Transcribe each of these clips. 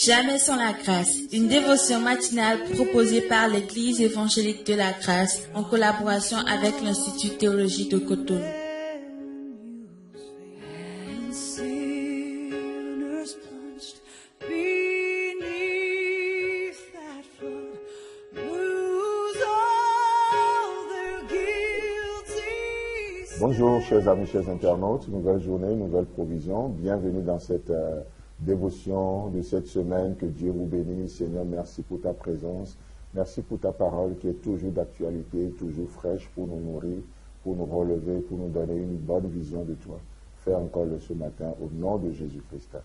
Jamais sans la grâce, une dévotion matinale proposée par l'Église évangélique de la grâce en collaboration avec l'Institut théologique de Cotonou. Bonjour chers amis, chers internautes, nouvelle journée, nouvelle provision. Bienvenue dans cette dévotion de cette semaine. Que Dieu vous bénisse. Seigneur, merci pour ta présence. Merci pour ta parole qui est toujours d'actualité, toujours fraîche pour nous nourrir, pour nous relever, pour nous donner une bonne vision de toi. Fais encore ce matin au nom de Jésus-Christ.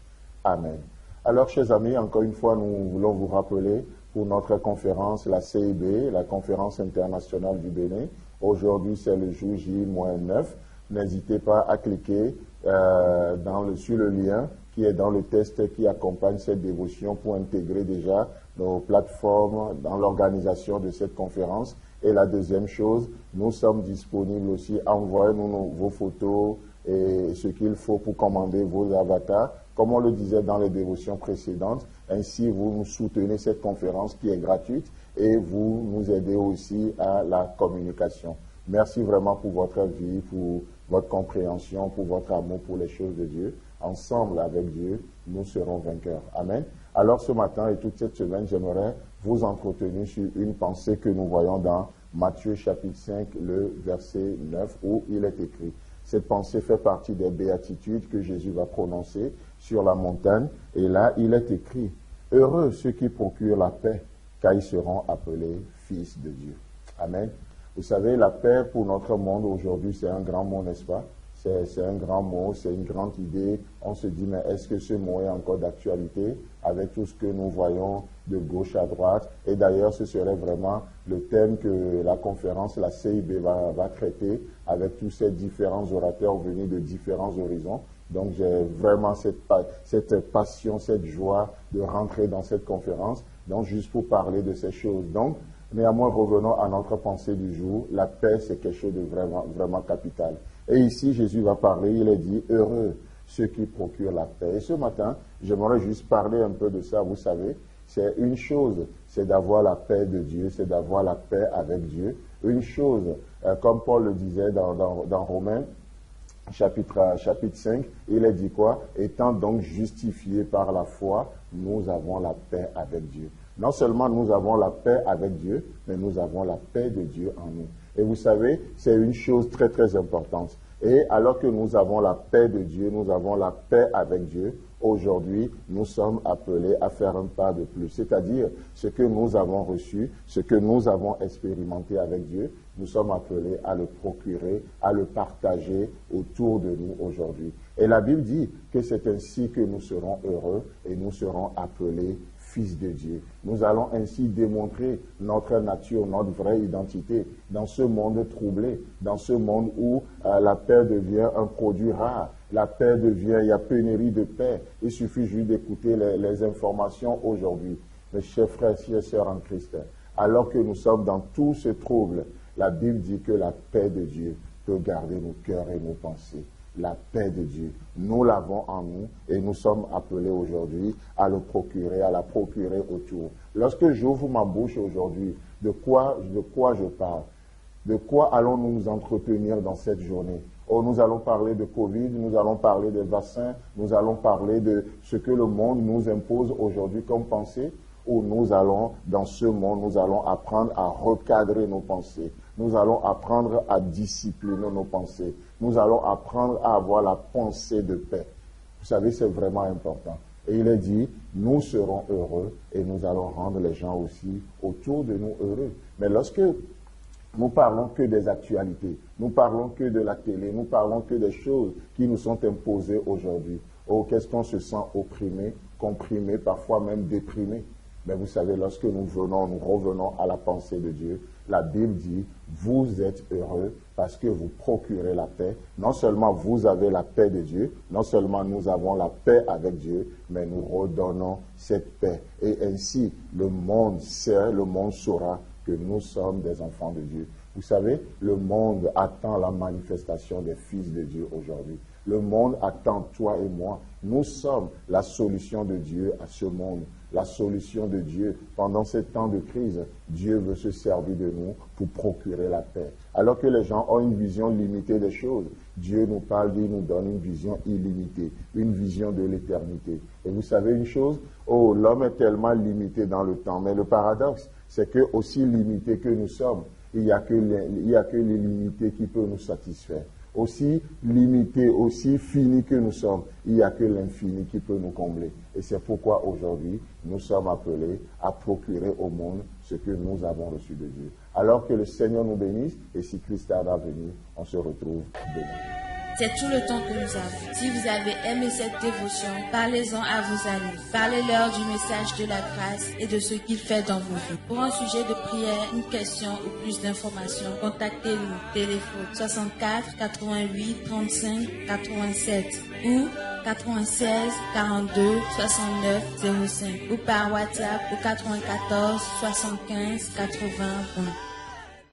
Amen. Alors chers amis, encore une fois, nous voulons vous rappeler pour notre conférence, la CIB, la conférence internationale du Bénin. Aujourd'hui, c'est le jour J-9. N'hésitez pas à cliquer sur le lien qui est dans le test qui accompagne cette dévotion pour intégrer déjà nos plateformes dans l'organisation de cette conférence. Et la deuxième chose, nous sommes disponibles aussi. Envoyez-nous vos photos et ce qu'il faut pour commander vos avatars. Comme on le disait dans les dévotions précédentes, ainsi vous nous soutenez cette conférence qui est gratuite et vous nous aidez aussi à la communication. Merci vraiment pour votre vie, pour votre compréhension, pour votre amour pour les choses de Dieu. Ensemble avec Dieu, nous serons vainqueurs. Amen. Alors ce matin et toute cette semaine, j'aimerais vous entretenir sur une pensée que nous voyons dans Matthieu chapitre 5, le verset 9, où il est écrit. Cette pensée fait partie des béatitudes que Jésus va prononcer sur la montagne. Et là, il est écrit, « Heureux ceux qui procurent la paix, car ils seront appelés fils de Dieu. » Amen. Vous savez, la paix pour notre monde aujourd'hui, c'est un grand mot, n'est-ce pas? C'est un grand mot, c'est une grande idée. On se dit, mais est-ce que ce mot est encore d'actualité avec tout ce que nous voyons de gauche à droite? Et d'ailleurs, ce serait vraiment le thème que la conférence, la CIB, va traiter avec tous ces différents orateurs venus de différents horizons. Donc, j'ai vraiment cette passion, cette joie de rentrer dans cette conférence. Donc, juste pour parler de ces choses. Donc, néanmoins, revenons à notre pensée du jour. La paix, c'est quelque chose de vraiment, vraiment capital. Et ici, Jésus va parler, il est dit, heureux ceux qui procurent la paix. Et ce matin, j'aimerais juste parler un peu de ça. Vous savez, c'est une chose, c'est d'avoir la paix de Dieu, c'est d'avoir la paix avec Dieu. Une chose, comme Paul le disait dans Romains, chapitre 5, il est dit quoi? Étant donc justifiés par la foi, nous avons la paix avec Dieu. Non seulement nous avons la paix avec Dieu, mais nous avons la paix de Dieu en nous. Et vous savez, c'est une chose très très importante. Et alors que nous avons la paix de Dieu, nous avons la paix avec Dieu, aujourd'hui, nous sommes appelés à faire un pas de plus. C'est-à-dire, ce que nous avons reçu, ce que nous avons expérimenté avec Dieu, nous sommes appelés à le procurer, à le partager autour de nous aujourd'hui. Et la Bible dit que c'est ainsi que nous serons heureux et nous serons appelés fils de Dieu. Nous allons ainsi démontrer notre nature, notre vraie identité dans ce monde troublé, dans ce monde où la paix devient un produit rare. La paix devient, il y a pénurie de paix. Il suffit juste d'écouter les informations aujourd'hui. Mes chers frères et sœurs en Christ, alors que nous sommes dans tout ce trouble, la Bible dit que la paix de Dieu peut garder nos cœurs et nos pensées. La paix de Dieu, nous l'avons en nous et nous sommes appelés aujourd'hui à le procurer, à la procurer autour. Lorsque j'ouvre ma bouche aujourd'hui, de quoi je parle? De quoi allons-nous nous entretenir dans cette journée? Oh, nous allons parler de Covid, nous allons parler des vaccins, nous allons parler de ce que le monde nous impose aujourd'hui comme pensée, ou nous allons, dans ce monde, nous allons apprendre à recadrer nos pensées. Nous allons apprendre à discipliner nos pensées. Nous allons apprendre à avoir la pensée de paix. Vous savez, c'est vraiment important. Et il est dit, nous serons heureux et nous allons rendre les gens aussi autour de nous heureux. Mais lorsque nous parlons que des actualités, nous parlons que de la télé, nous parlons que des choses qui nous sont imposées aujourd'hui. Oh, qu'est-ce qu'on se sent opprimé, comprimé, parfois même déprimé. Mais vous savez, lorsque nous revenons à la pensée de Dieu, la Bible dit, vous êtes heureux parce que vous procurez la paix. Non seulement vous avez la paix de Dieu, non seulement nous avons la paix avec Dieu, mais nous redonnons cette paix. Et ainsi, le monde saura que nous sommes des enfants de Dieu. Vous savez, le monde attend la manifestation des fils de Dieu aujourd'hui. Le monde attend toi et moi. Nous sommes la solution de Dieu à ce monde. La solution de Dieu. Pendant ces temps de crise, Dieu veut se servir de nous pour procurer la paix. Alors que les gens ont une vision limitée des choses, Dieu nous parle, Dieu nous donne une vision illimitée, une vision de l'éternité. Et vous savez une chose? Oh, l'homme est tellement limité dans le temps. Mais le paradoxe, c'est que aussi limité que nous sommes, il n'y a que l'illimité qui peut nous satisfaire. Aussi limité, aussi fini que nous sommes, il n'y a que l'infini qui peut nous combler. Et c'est pourquoi aujourd'hui, nous sommes appelés à procurer au monde ce que nous avons reçu de Dieu. Alors que le Seigneur nous bénisse, et si Christ tarde à venir, on se retrouve demain. C'est tout le temps que nous avons. Si vous avez aimé cette dévotion, parlez-en à vos amis. Parlez-leur du message de la grâce et de ce qu'il fait dans vos vies. Pour un sujet de prière, une question ou plus d'informations, contactez-nous. Téléphone 64 88 35 87 ou 96 42 69 05 ou par WhatsApp au 94 75 80 20.